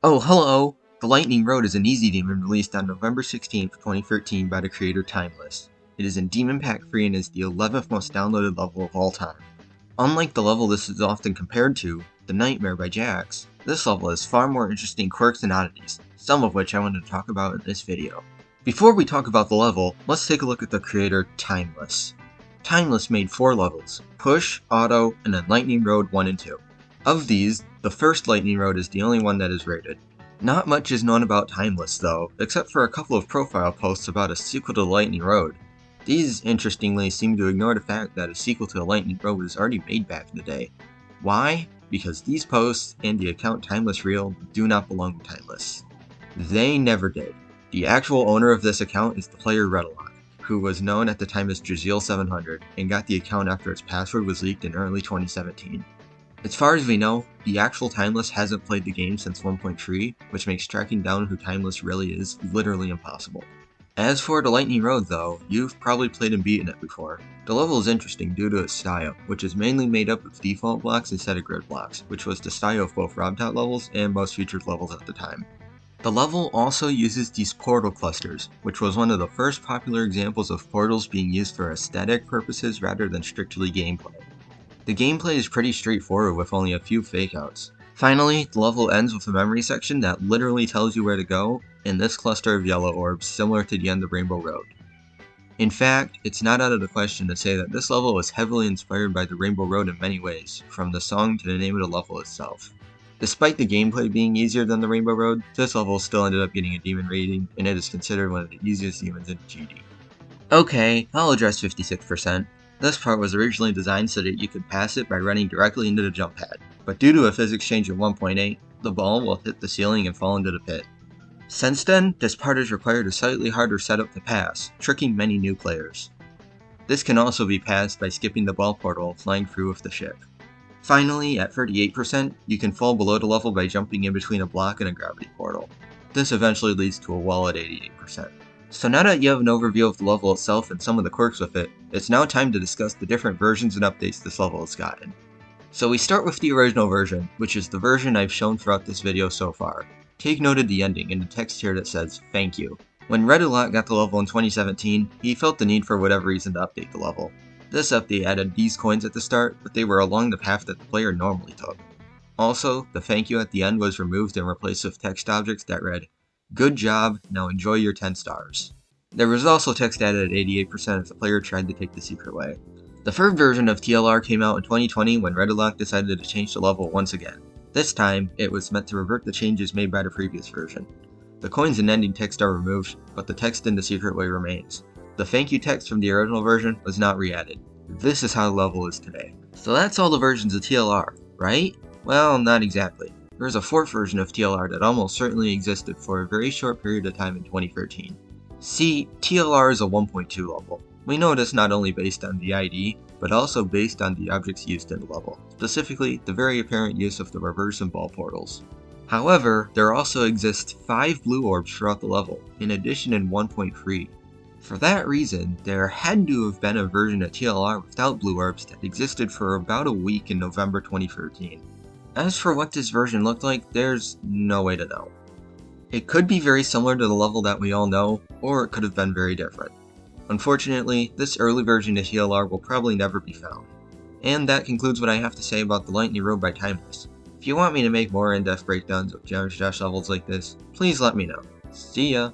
Oh, hello! The Lightning Road is an easy demon released on November 16th, 2013 by the creator Timeless. It is in Demon Pack Free and is the 11th most downloaded level of all time. Unlike the level this is often compared to, The Nightmare by Jax, this level has far more interesting quirks and oddities, some of which I wanted to talk about in this video. Before we talk about the level, let's take a look at the creator Timeless. Timeless made 4 levels: Push, Auto, and then Lightning Road 1 and 2. Of these, the first Lightning Road is the only one that is rated. Not much is known about Timeless though, except for a couple of profile posts about a sequel to Lightning Road. These, interestingly, seem to ignore the fact that a sequel to Lightning Road was already made back in the day. Why? Because these posts and the account Timeless Real do not belong to Timeless. They never did. The actual owner of this account is the player Redlock, who was known at the time as Jazeel700 and got the account after its password was leaked in early 2017. As far as we know, the actual Timeless hasn't played the game since 1.3, which makes tracking down who Timeless really is literally impossible. As for the Lightning Road though, you've probably played and beaten it before. The level is interesting due to its style, which is mainly made up of default blocks instead of grid blocks, which was the style of both RobTop levels and most featured levels at the time. The level also uses these portal clusters, which was one of the first popular examples of portals being used for aesthetic purposes rather than strictly gameplay. The gameplay is pretty straightforward with only a few fakeouts. Finally, the level ends with a memory section that literally tells you where to go, in this cluster of yellow orbs similar to the end of Rainbow Road. In fact, it's not out of the question to say that this level was heavily inspired by the Rainbow Road in many ways, from the song to the name of the level itself. Despite the gameplay being easier than the Rainbow Road, this level still ended up getting a demon rating, and it is considered one of the easiest demons in GD. Okay, I'll address 56%. This part was originally designed so that you could pass it by running directly into the jump pad, but due to a physics change of 1.8, the ball will hit the ceiling and fall into the pit. Since then, this part has required a slightly harder setup to pass, tricking many new players. This can also be passed by skipping the ball portal and flying through with the ship. Finally, at 38%, you can fall below the level by jumping in between a block and a gravity portal. This eventually leads to a wall at 88%. So now that you have an overview of the level itself and some of the quirks with it, it's now time to discuss the different versions and updates this level has gotten. So we start with the original version, which is the version I've shown throughout this video so far. Take note of the ending and the text here that says, "Thank you." When Redlock got the level in 2017, he felt the need for whatever reason to update the level. This update added these coins at the start, but they were along the path that the player normally took. Also, the thank you at the end was removed and replaced with text objects that read, "Good job, now enjoy your 10 stars. There was also text added at 88% if the player tried to take the secret way. The third version of TLR came out in 2020 when Redlock decided to change the level once again. This time, it was meant to revert the changes made by the previous version. The coins and ending text are removed, but the text in the secret way remains. The thank you text from the original version was not re-added. This is how the level is today. So that's all the versions of TLR, right? Well, not exactly. There is a 4th version of TLR that almost certainly existed for a very short period of time in 2013. See, TLR is a 1.2 level. We know this not only based on the ID, but also based on the objects used in the level, specifically the very apparent use of the reverse and ball portals. However, there also exist 5 blue orbs throughout the level, in addition in 1.3. For that reason, there had to have been a version of TLR without blue orbs that existed for about a week in November 2013. As for what this version looked like, there's no way to know. It could be very similar to the level that we all know, or it could have been very different. Unfortunately, this early version of TLR will probably never be found. And that concludes what I have to say about the Lightning Road by Timeless. If you want me to make more in-depth breakdowns of Geometry Dash levels like this, please let me know. See ya!